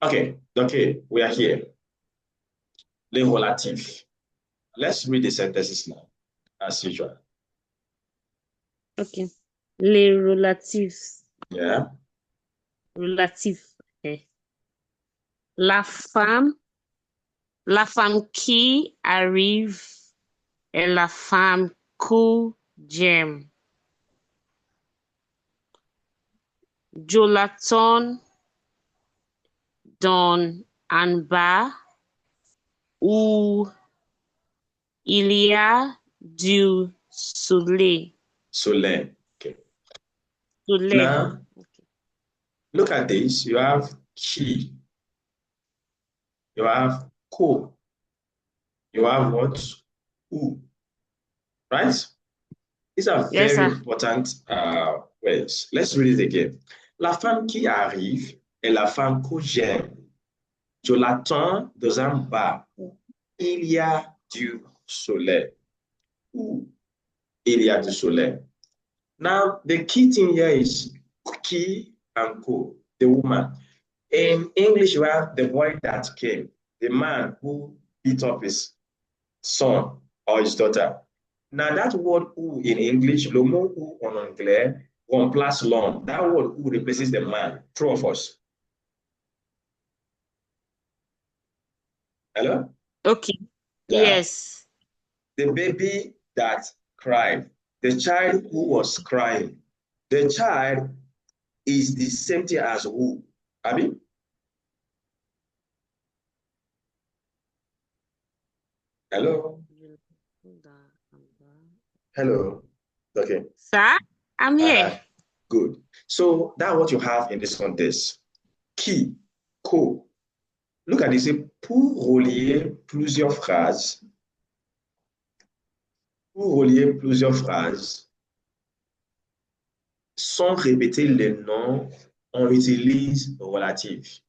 Okay, we are here. Les relatifs. Let's read the sentences now, as usual. Okay. Les relatifs. Yeah. Relatif. Okay. La femme qui arrive est la femme que j'aime. Jonathan dans un bar où il y a du soleil. Soleil. Okay. Soleil. Now, Okay. look at this. You have qui. You have co. You have what? Who. Right? These are Yes, very sir. important words. Let's read it again. La femme qui arrive est la femme que j'aime. Je l'attends dans un bar où il y a du soleil. Où il y a du soleil. Now, the key thing here is qui and co, the woman. In English, you have the boy that came, the man who beat up his son or his daughter. Now, that word who in English, le mot who en anglais remplace l'homme. That word who replaces the man. True of us. Hello? Okay. Yeah. Yes. The baby that cried, the child who was crying. The child is the same thing as who. Abi? Hello? Hello? Okay. Sir, I'm here. Good. So that's what you have in this context. Qui, co. Look at this. Pour relier plusieurs phrases, sans répéter les noms, on utilise relatif.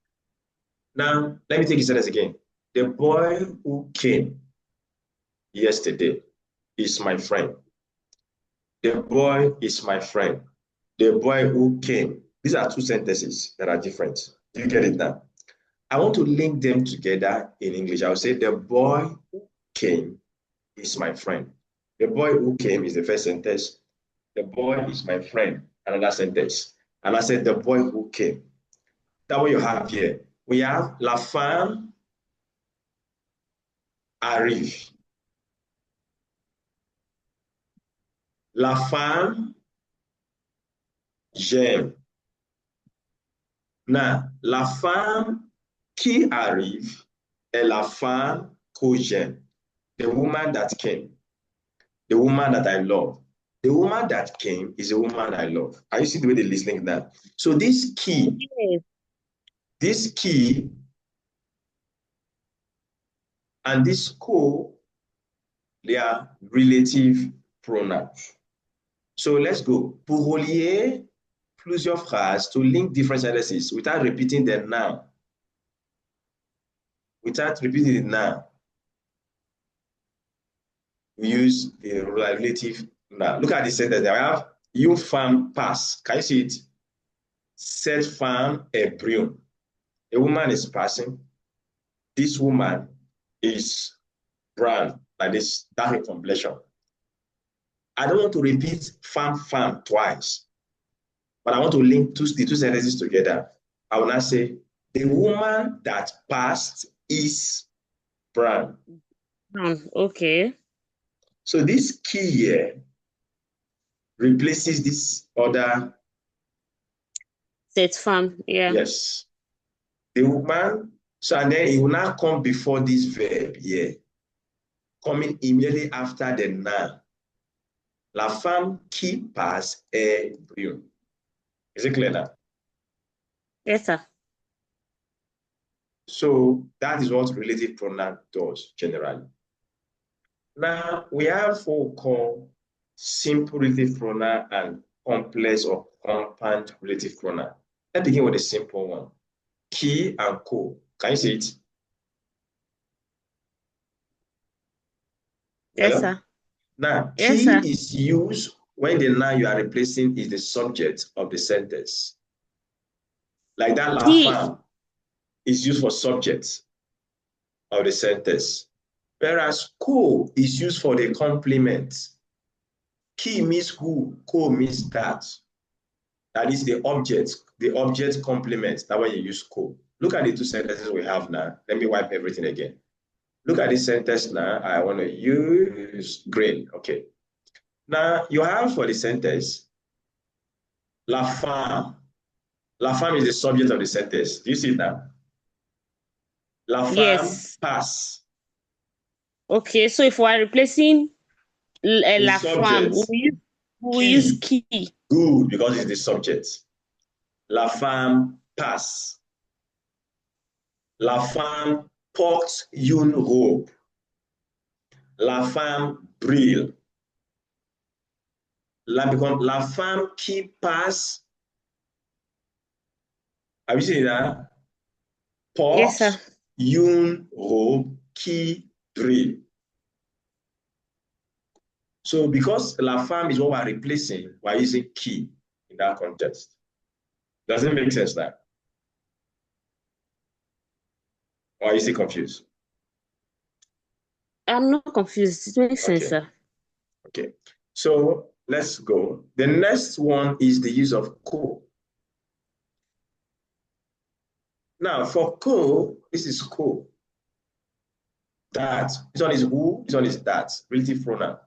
Now, let me take this sentence again. The boy who came yesterday is my friend. The boy is my friend. The boy who came. These are two sentences that are different. Do you get it now? I want to link them together in English. I'll say the boy who came is my friend. The boy who came is the first sentence. The boy is my friend, another sentence. And I said the boy who came. That's what you have here. We have la femme arrive. La femme j'aime. Now, la femme qui arrive est la femme que j'aime. The woman that came. The woman that I love. The woman that came is the woman I love. Are you see the way they're listening now? So this key and this co, they are relative pronouns. So let's go. Pour relier plusieurs phrases to link different sentences without repeating the noun. Without repeating the noun, we use the relative noun. Look at this sentence. I have you femme pass. Can you see it? Cette femme est brune. A woman is passing. This woman is brown, like this, dark complexion. I don't want to repeat femme twice, but I want to link the two sentences together. I will not say the woman that passed is brown. Okay. So this key here replaces this other. Cette femme, yeah. Yes. The woman, so and then it will not come before this verb here, coming immediately after the noun. La femme qui passe est brune. Is it clear now? Yes, sir. So that is what relative pronoun does generally. Now we have what we call simple relative pronoun and complex or compound relative pronoun. Let's begin with the simple one. Qui and co. Can you see it? Yes, Hello? sir. Now, Yes, qui sir. is used when the noun you are replacing is the subject of the sentence. Like that, la Qui. femme. is used for subjects of the sentence, whereas co is used for the complement. Key means who, co means that. That is the object complement. That's when you use co. Look at the two sentences we have now. Let me wipe everything again. Look at this sentence now. I want to use green. Okay. Now you have for the sentence, la femme. La femme is the subject of the sentence. Do you see it now? La femme Yes. passe. Okay, so if we are replacing The la femme, subject, we use qui. qui. Good, because it's the subject. La femme passe. La femme porte une robe. La femme brille. La femme qui passe, have you seen that? Yes, sir. Porte une robe qui brille. So because la femme is what we're replacing, we're using qui in that context. Does it make sense now? Or are you still confused? I'm not confused. It makes sense, sir. Okay. So let's go. The next one is the use of co. Now for co, this is co. That. This one is who, this one is that. Relative pronoun.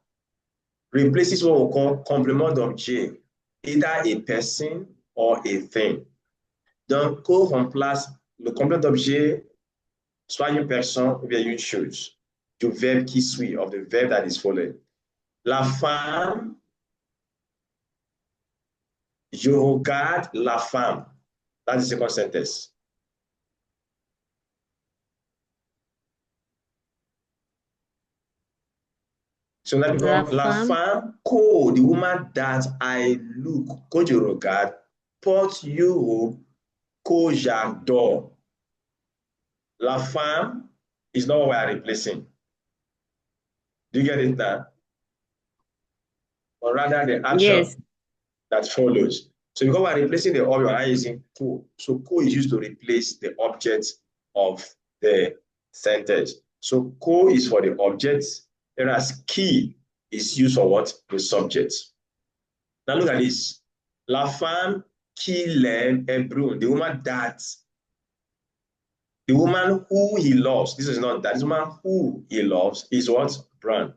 Replaces what we call complement d'objet, either a person or a thing. Donc, co remplace le complément d'objet, soit une personne ou bien une chose, du verbe qui suit, of the verb that is following. La femme, je regarde la femme. That's the second sentence. So that becomes la femme, co, the woman that I look, que je regarde, porte une robe que j'adore. La femme is not what we are replacing. Do you get it now? Or rather the action that follows. So because we're replacing the object, we're using co. So co is used to replace the object of the sentence. So co is for the object, whereas qui is used for what? The subject. Now look at this. La femme qui l'aime est brune. The woman who he loves, this is not that, this woman who he loves is what? Brown.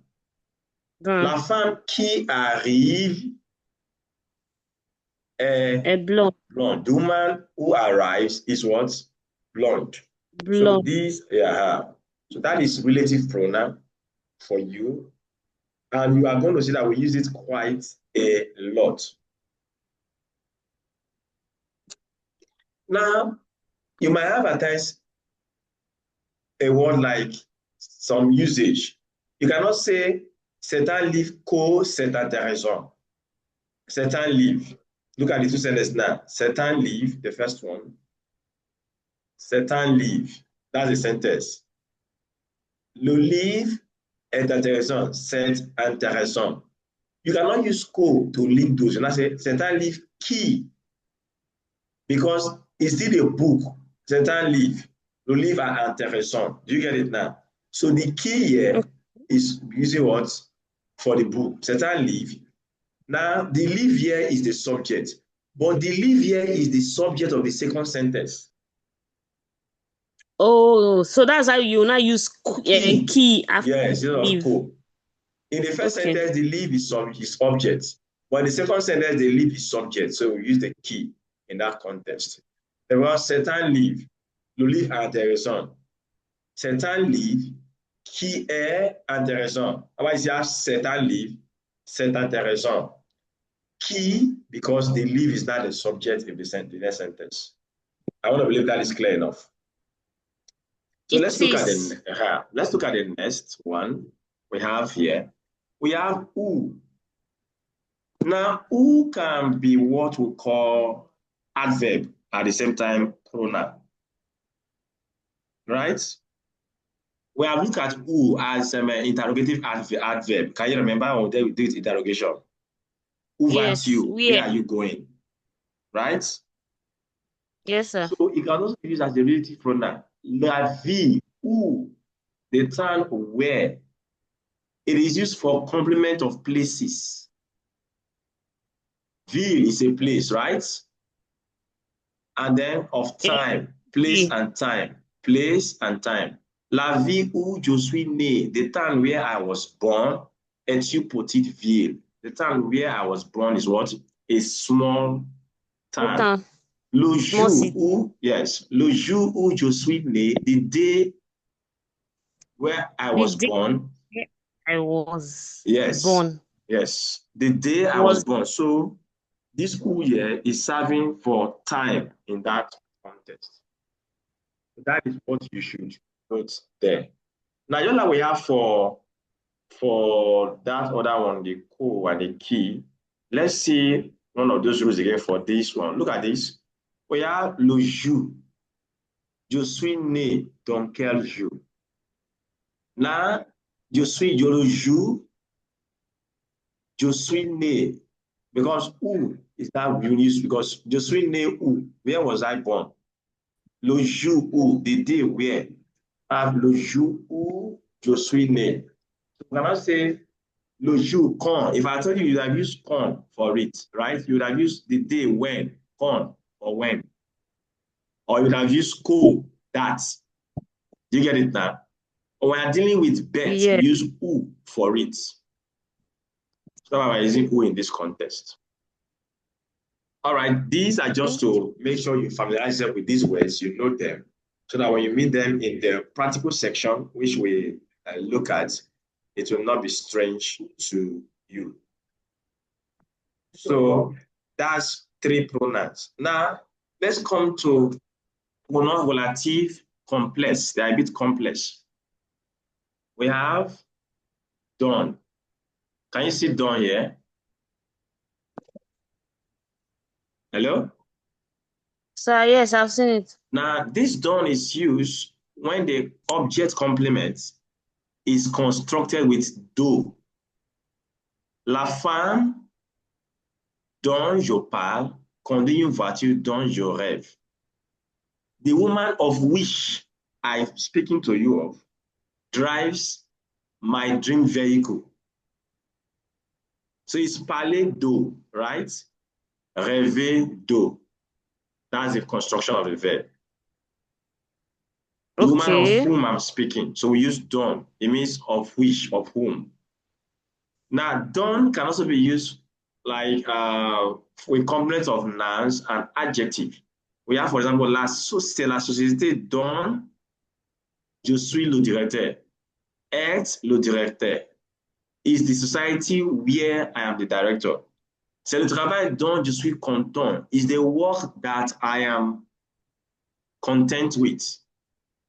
La femme qui arrive est blonde. The woman who arrives is what? Blonde. So these, so that is relative pronoun for you. And you are going to see that we use it quite a lot. Now, you might have at times a word like some usage. You cannot say c'est un livre que c'est intéressant. C'est un livre. Look at the two sentences now. C'est un livre, the first one. C'est un livre. That's the sentence. Le livre est intéressant. C'est intéressant. You cannot use co to link those. You cannot say c'est un livre qui, because it's still a book. C'est un livre. Le livre est intéressant. Do you get it now? So the key here is using what? For the book. C'est un livre. Now, the livre here is the subject. But the livre here is the subject of the second sentence. Oh, so that's how you now use key after yes, co. In the first sentence, the leave is object. But in the second sentence, the leave is subject. So we use the key in that context. There was certain leave. Le livre est intéressant. Certain leave qui est intéressant. Otherwise, you have certain leave, c'est intéressant. Qui, because the leave is not the subject of the next sentence. I want to believe that is clear enough. So let's look at the next one we have here. We have who. Now, who can be what we call adverb at the same time pronoun, right? We have looked at who as an interrogative adverb. Can you remember when we did interrogation? Who vas you? Where are you going? Right? Yes, sir. So it can also be used as the relative pronoun. La vie, où, the town where. It is used for complement of places. Ville is a place, right? And then of time, place and time, place and time. La ville où je suis né, the town where I was born, est une petite ville. The town where I was born is what? A small town. Le jour où, yes, le jour où je suis né, the day where I was born. I was Yes, born. yes, the day I was born. So this school year is serving for time in that context. That is what you should note there. Now, just like we have for that other one, the co and the key, let's see one of those rules again for this one. Look at this. We have le jour. Je suis né dans quel jour? Now, je le jour, je suis né. Because où is that used? Because je suis né où? Where was I born? Le jour où, the day where. Le jour où je suis né. So we cannot say le jour quand. If I tell you, you have used quand for it, right? You would have used the day when, quand, or when. Or you would have used co, that. Do you get it now? Or when we are dealing with bet, we use who for it. So that's why we're using who in this context. All right, these are just to make sure you familiarize yourself with these words, you know them, so that when you meet them in the practical section, which we look at, it will not be strange to you. So that's 3 pronouns. Now, let's come to pronoun relative complex. They are a bit complex. We have done. Can you see done here? Hello? Sir, yes, I've seen it. Now, this done is used when the object complement is constructed with do. La femme dont je parle conduit une voiture dont je rêve. The woman of which I'm speaking to you of drives my dream vehicle. So it's parler d'eau, right? Rêver d'eau. That's the construction of the verb. The woman of whom I'm speaking. So we use done. It means of which, of whom. Now, done can also be used like with complements of nouns and adjective. We have, for example, c'est la société dont je suis le directeur. Est le directeur. Is the society where I am the director. C'est le travail dont je suis content. Is the work that I am content with.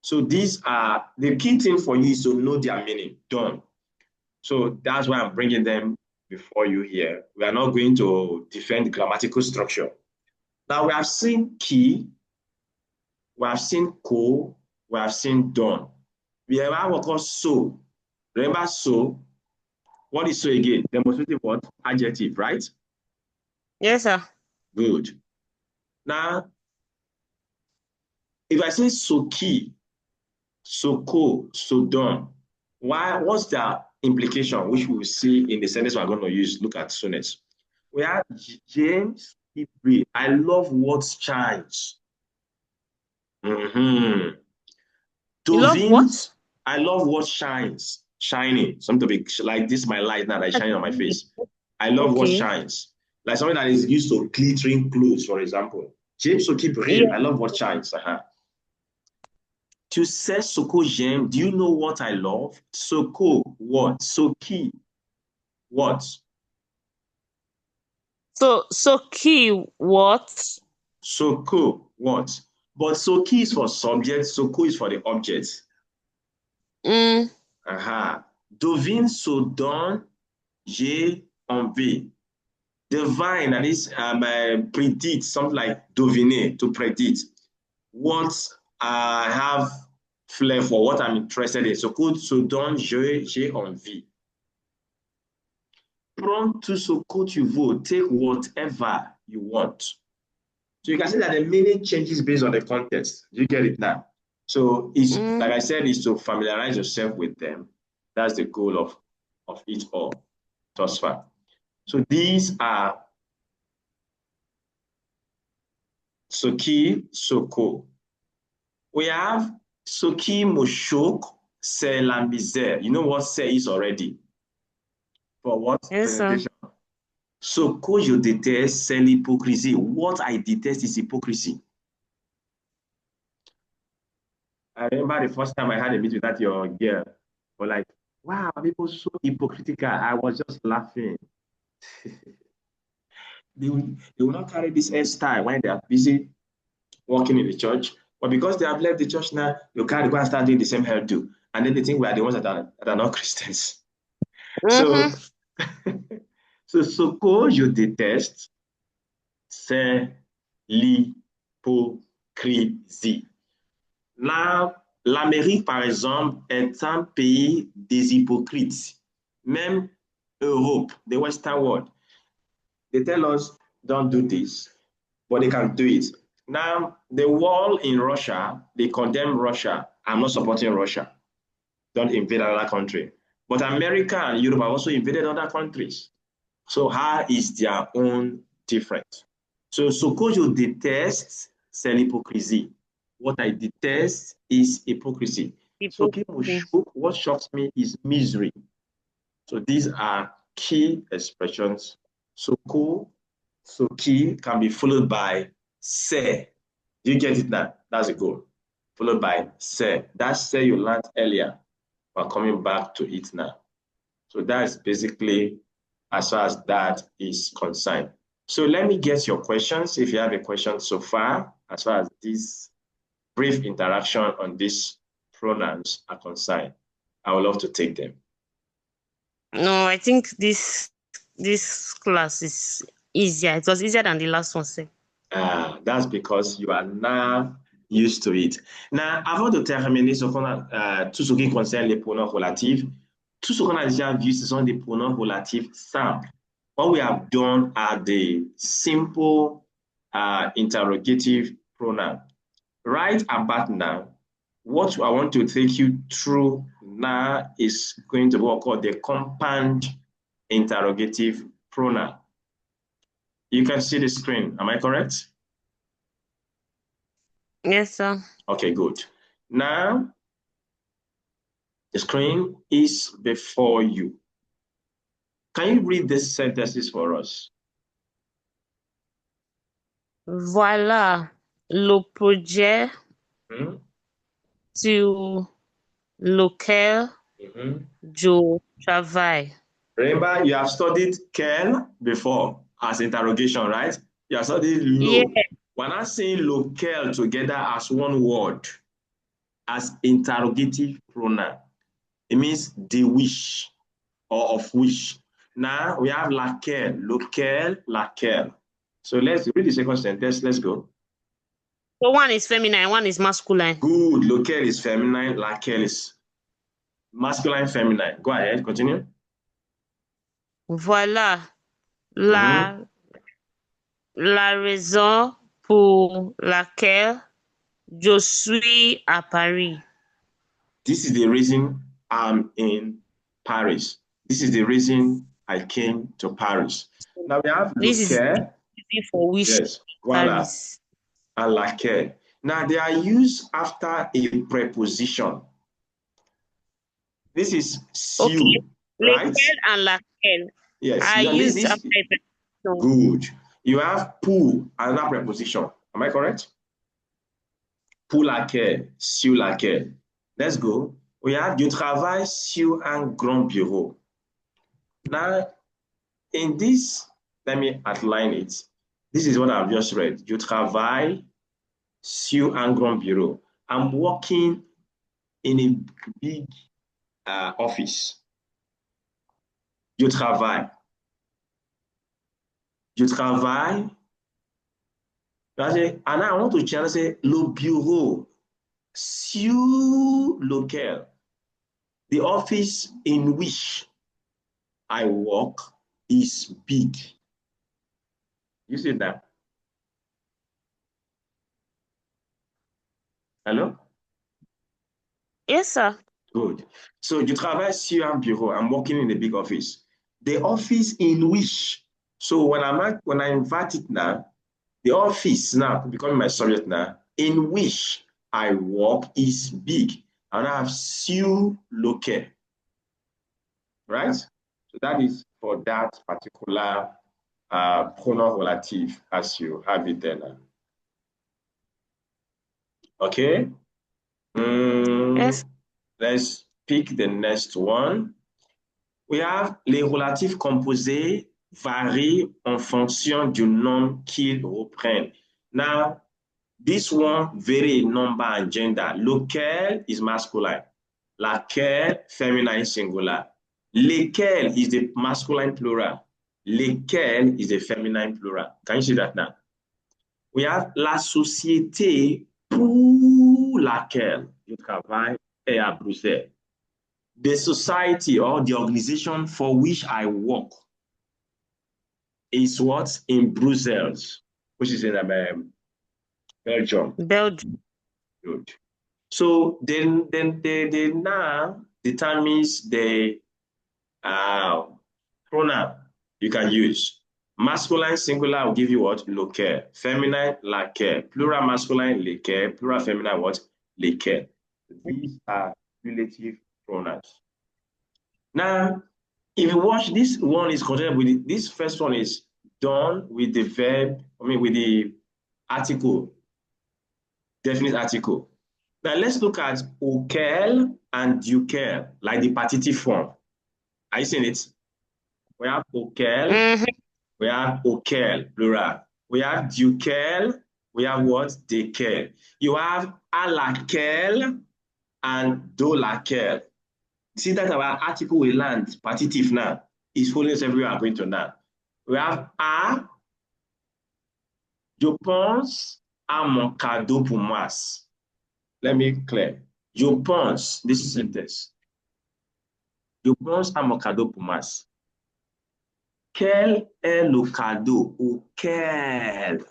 So these are, the key thing for you is to know their meaning, done. So that's why I'm bringing them before you here. We are not going to defend the grammatical structure. Now we have seen key, we have seen co, we have seen done. We have what called so. Remember so? What is so again? Demonstrative what? Adjective, right? Yes, sir. Good. Now, if I say so key, so co, so done, what's the implication, which we will see in the sentence we're going to use? Look at soonest. We have James, I love what shines. You love what? I love what shines. Shining. Something to be like this, my light now that is shining on my face. I love what shines. Like something that is used to glittering clothes, for example. James I love what shines. Tu sais ce que j'aime? Do you know what I love? Ce que, what? So key, what? So key, what? So que, what? But so key is for subject, so que is for the object. Devine ce dont j'ai envie. Divine, that is predict, something like deviner, to predict. What I have flair for, what I'm interested in. So que ce dont j'ai envie. Prends tout ce que tu veux. Take whatever you want. So you can see that the meaning changes based on the context. You get it now? So it's like I said, is to familiarize yourself with them. That's the goal of it all thus far. So these are Soki, Soko. We have Soki, Moshok, C'est la misère. You know what C'est is already? For what? Yes, Presentation. Soko, je déteste, c'est l'hypocrisie. What I detest is hypocrisy. I remember the first time I had a meeting with that your girl. Or like, wow, people so hypocritical. I was just laughing. They will not carry this hairstyle when they are busy working in the church. But because they have left the church now, they'll carry go and start doing the same hairdo. And then they think we are the ones that are not Christians. So, so Soko, je déteste, c'est l'hypocrisie. Là, l'Amérique, par exemple, est un pays des hypocrites. Même Europe, the Western world, they tell us, don't do this, but they can do it. Now, the war in Russia, they condemn Russia. I'm not supporting Russia. Don't invade another country. But America and Europe have also invaded other countries. So how is their own different? So Sokojo detests, c'est l'hypocrisie. What I detest is hypocrisy. So what shocks me is misery. So these are key expressions. Soko, Soki can be followed by se. Do you get it now? That's a goal. Followed by se. That se you learned earlier. We're coming back to it now. So that's basically as far as that is concerned. So let me get your questions. If you have a question so far, as far as this brief interaction on these pronouns are concerned, I would love to take them. No, I think this class is easier. It was easier than the last one, sir. That's because you are now used to it. Now, avant de terminer tout ce qui concerne les pronoms relatifs, tout ce qu'on a déjà vu, ce sont des pronoms relatifs simples. What we have done are the simple interrogative pronoun. Right about now, what I want to take you through now is going to be what called the compound interrogative pronoun. You can see the screen. Am I correct? Yes, sir. Okay, good. Now, the screen is before you. Can you read these sentences for us? Voilà le projet sur lequel je travaille. Remember, you have studied quel before as interrogation, right? You have studied lo. Yeah. We're not saying local together as one word, as interrogative pronoun. It means the which or of which. Now we have laquelle, local, laquelle. So let's read the second sentence. Let's go. So one is feminine, one is masculine. Good. Local is feminine, laquelle is masculine, feminine. Go ahead, continue. Voilà la raison pour laquelle je suis à Paris. This is the reason I'm in Paris. This is the reason I came to Paris. Now we have This lequel. is for which Yes, voilà. Paris. And laquelle. Now they are used after a preposition. This is su, okay. right? Lequel and laquelle. Yes. I used after a preposition. Good. You have pour, another preposition. Am I correct? Pour laquelle, sur laquelle. Let's go. We have je travaille sur un grand bureau. Now, in this, let me outline it. This is what I've just read. Je travaille sur un grand bureau. I'm working in a big office. Je travaille. Je travaille. And I want to change, say, le bureau sur lequel, the office in which I work is big. You see that? Hello? Yes, sir. Good. So you travailles sur un bureau. I'm working in a big office. The office in which, so when I invite it now, the office now becoming my subject now, in which I work is big. And I have sur lequel, right? So that is for that particular pronoun relative as you have it there now. Okay? Yes. Let's pick the next one. We have les relatifs composés varient en fonction du nom qu'ils reprennent. Now, this one vary in number and gender. Lequel is masculine. Laquelle, feminine singular. Lesquels is the masculine plural. Lesquels is the feminine plural. Can you see that now? We have la société pour laquelle je travaille est à Bruxelles. The society or the organization for which I work is what? In Brussels, which is in Belgium. Belgium. Good. So then the now determines the pronoun you can use. Masculine singular will give you what? Lequel. Feminine, laquelle. Plural masculine, lesquels. Plural feminine, what? Lesquels. These are relative pronouns. Now, if you watch, this one is considered with this first one is done with the verb, with the article, definite article. Now let's look at auquel and duquel, like the partitive form. Are you seeing it? We have auquel, we have auquel, plural. We have duquel, we have what? Desquel. You have à laquelle and de laquelle. See that our article will land, partitive now, is following us everywhere I'm going to now. We have à, je pense à mon cadeau pour Mars. Let me clear. Je pense, this is sentence. Je pense à mon cadeau pour Mars. Quel est le cadeau auquel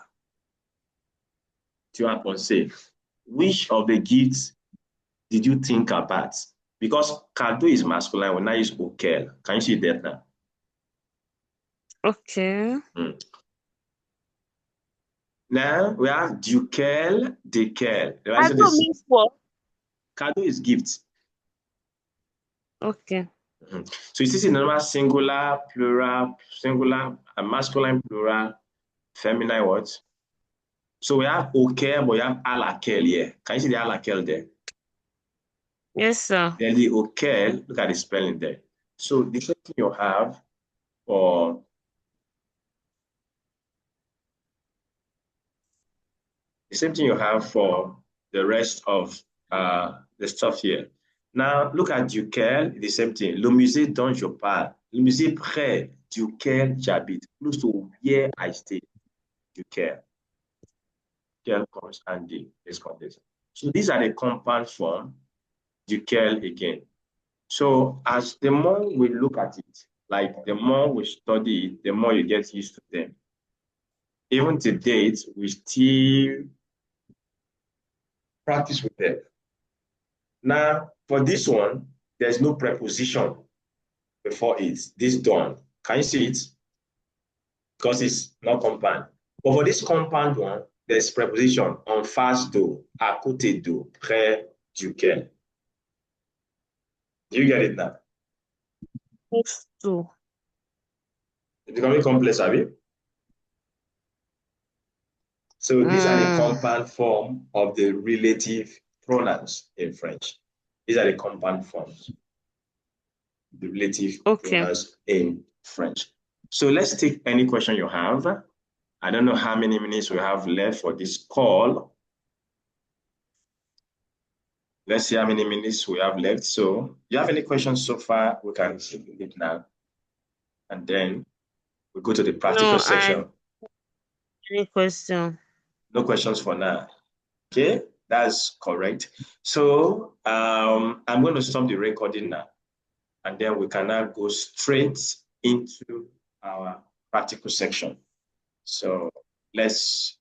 tu as pensé? Which of the gifts did you think about? Because cadeau is masculine, when I use auquel. Can you see that now? Okay. Now we have duquel, desquel. Cadeau means what? Cadeau is gift. Okay. So you see the normal singular, plural, singular, masculine, plural, feminine what? So we have auquel, but we have à laquelle here. Can you see the à laquelle there? Yes, sir. Then the auquel, look at the spelling there. So the same thing you have for the rest of the stuff here. Now, look at duquel, the same thing. Le musée dont je parle. Le musée près duquel j'habite. Close to where I stay. Duquel. Duquel comes and this condition. So these are the compound form. Duquel again. So as the more we look at it, like the more we study it, the more you get used to them. Even to date, we still practice with them. Now, for this one, there's no preposition before it. This done. Can you see it? Because it's not compound. But for this compound one, there's preposition en face de, à côté de, près duquel. Do you get it now? Close to. It's becoming complex, have you? So these are the compound form of the relative pronouns in French. These are the compound forms, the relative pronouns in French. So let's take any question you have. I don't know how many minutes we have left for this call. Let's see how many minutes we have left. So, do you have any questions so far? We can see it now. And then we go to the practical section. Any question? No questions for now. Okay, that's correct. So, I'm going to stop the recording now. And then we can now go straight into our practical section. So, let's